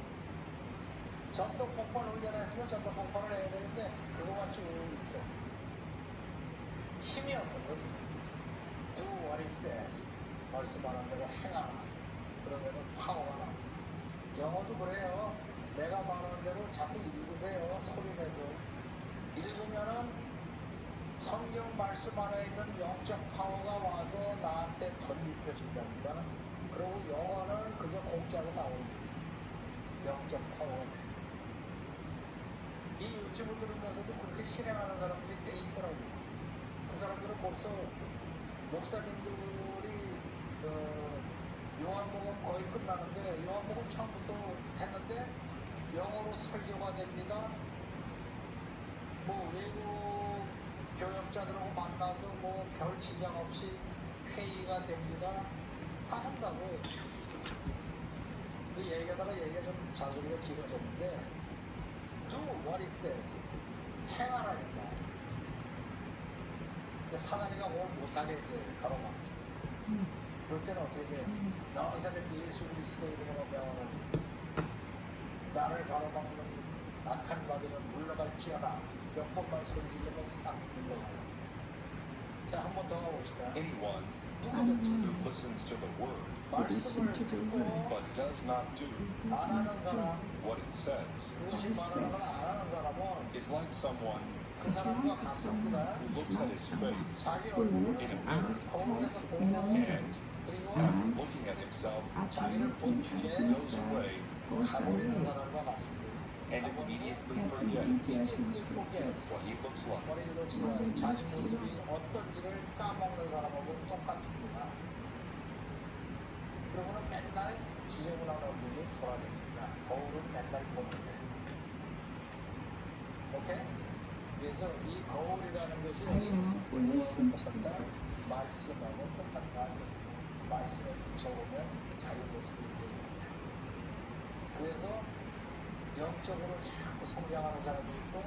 전도 폭발 훈련했으면 전도 폭발을 해야 되는데 그거만 쭉 있어. 힘이 없는 거지. Do what it says. 말씀하는 대로 행하라. 그러면은 파워가 나옵니다. 영어도 그래요. 내가 말하는 대로 자꾸 읽으세요. 소리 내서. 읽으면은 성경 말씀 안에 있는 영적 파워가 와서 나한테 덧입혀진다니까. 그리고 영어는 그저 공짜로 나옵니다. 영적 파워가 생겨. 이 유튜브 들으면서도 그렇게 실행하는 사람들이 꽤 있더라고요. 그 사람들은 벌써 목사님들이 요한복음 거의 끝나는데 요한복음 처음부터 했는데 영어로 설교가 됩니다. 뭐 외국 교역자들하고 만나서 뭐 별 지장 없이 회의가 됩니다. 다 한다고. 그 얘기하다가 얘기가 좀 잔소리가 길어졌는데 Do what it says. 행하라니까. 근데 사다리가 뭘 못하게 이제 가로막지. 그럴 때는 어떻게 돼? 너희는 예수 그리스도 이름으로 명하노니 나를 가로막는 악한 바들은 물러갈지어다. 몇 번만 소리 지르면 싹 물러가요. 자, 한 번 더 가봅시다. Anyone 누구든지 who listens to the word 말씀을 듣고 but does not do 안 하는 사람, what it says 그것이 말하는 걸 안 하는 사람은 is like someone 그 사람과 같습니다. who looks at his face 자기 who 얼굴을 looks in a at mirror his face in a mirror and 그리고 after looking at himself after 자기를 본 looking 뒤에 at goes himself away goes 가버리는 away 사람과 같습니다. and immediately and forgets immediately forgets what he looks like. 머리 룩스는 자기 모습이 어떤지를 까먹는 사람하고 똑같습니다. 그러고는 맨날 지저분한 얼굴로 돌아다닙니다. 거울은 맨날 보는데. 오케이? 그래서 이 거울이라는 것이 listen to 똑같다. 말씀하고 똑같다. 말씀을 비춰보면 자기 모습이 보입니다. 그래서 영적으로 자꾸 성장하는 사람이 있고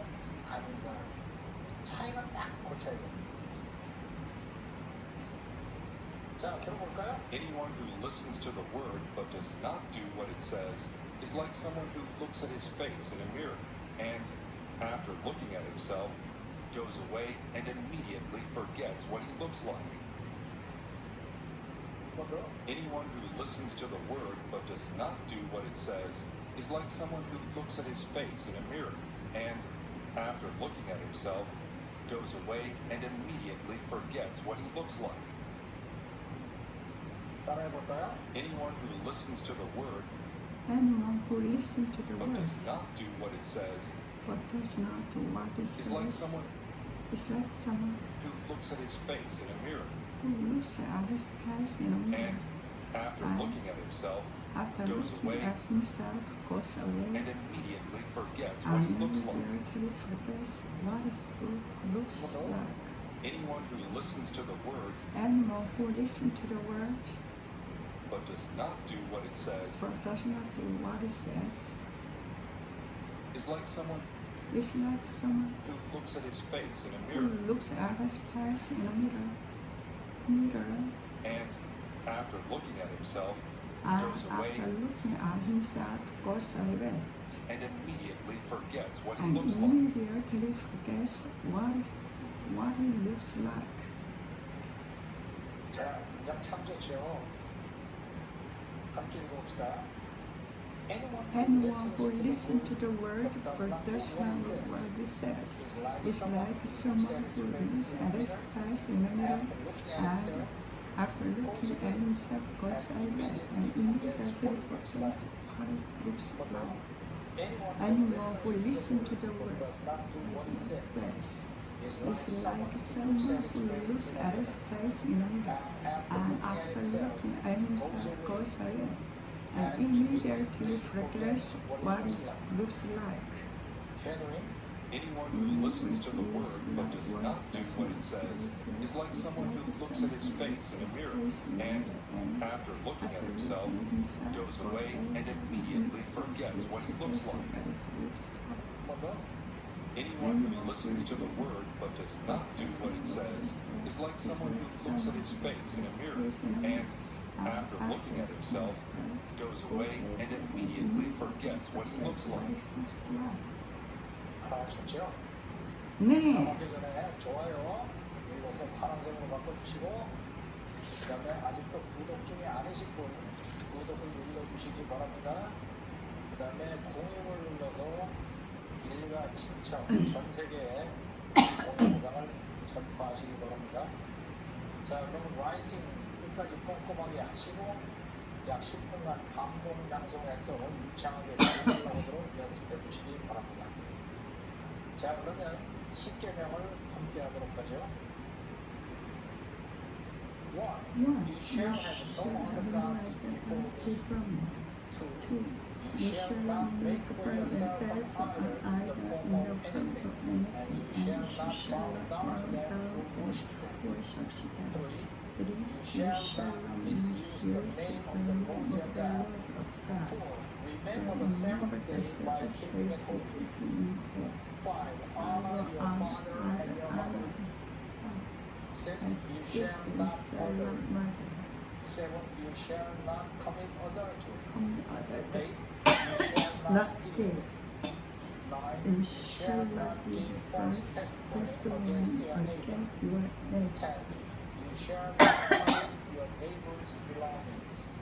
아닌 사람이 있고 차이가 딱 그 차이입니다. 자, 들어볼까요? Anyone who listens to the word but does not do what it says is like someone who looks at his face in a mirror and after looking at himself, goes away and immediately forgets what he looks like. 번 더. Anyone who listens to the word but does not do what it says is like someone who looks at his face in a mirror and, after looking at himself, goes away and immediately forgets what he looks like. 따라해볼까요? Anyone who listens to the word Anyone who listens to the but does words not do what it says but does not do what it is like says someone is like someone who looks at his face in a mirror who looks at his face in a mirror. and, after And looking at himself, after goes looking away at himself, goes away and immediately forgets what he and looks like. immediately forgets what his looks like. Anyone who listens to the word Anyone who listens to the word but does not do what it says but does not do what it says is like someone is like someone who looks at his face in a who mirror looks at his face in a mirror and, after looking at himself, and goes away after looking at himself goes away and immediately forgets what he and looks like. immediately forgets what he looks like. 자, 문장 참 좋죠. 함께 읽어봅시다. Anyone Anyone who who listens to the word but but does not do what it says is like is like someone who looks at his face in a mirror and after looking at himself goes away and immediately forgets what it looks like. Anyone who listens to the word does not do what it says is is like like someone someone who who looks at his face in a mirror and after looking at himself goes away and immediately forgets what it looks like. Shadowing. Anyone who listens to the word but does not do what it says is like someone who looks at his face in a mirror and, after looking at himself, goes away and immediately forgets what he looks like. 번 더. Anyone who listens to the word but does not do what it says is like someone who looks at his face in a mirror and, after looking at himself, goes away and immediately forgets what he looks like. 아, 좋죠? 네, 하기 전에 좋아요 눌러서 파란색으로 바꿔주시고 그 다음에 아직도 구독 중에 아니신 분 구독을 눌러주시기 바랍니다. 그 다음에 공유를 눌러서 일가 친척 전 세계에 이 동영상을 전파하시기 바랍니다. 자, 그럼 라이팅 끝까지 꼼꼼하게 하시고 약 10분간 반복 낭송해서 유창하게 잘 나오도록 연습해 보시기 바랍니다. 자, 그러면 10개명을 함께 하도록 하죠. 1. You shall have no other gods before me. 2. You shall not make for yourself an idol in the form of anything, and you shall not bow down to them who worship them. 3. You shall not misuse the name of the Lord your God. 4. Remember the Sabbath day by keeping it holy. 5. Honor your father and your mother. 6. You shall not murder. 7. You shall not commit adultery. 8. You shall not not steal. steal. 9. You You shall shall not not give give false false testimony testimony against your neighbor. against your neighbor. 10. You shall not covet your neighbor's belongings.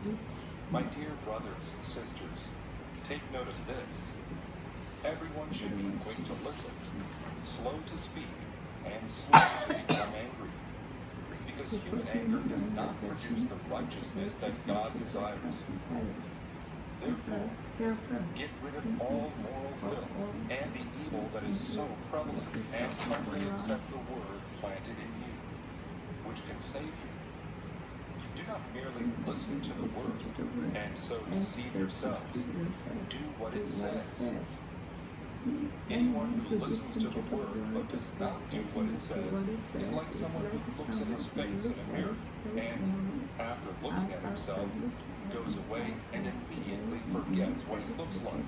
It's My dear brothers and sisters, take note of this. Everyone should be quick to listen, slow to speak, and slow to become angry. Because human anger does not produce the righteousness that God desires. Therefore, get rid of all moral filth and the evil that is so prevalent, and humbly accept the word planted in you, which can save you. Do not merely listen to the word and so deceive yourselves. Do what it says. Anyone who listens to the word but does not do what it says is like someone who looks at his face in a mirror and, after looking at himself, goes away and immediately forgets what he looks like.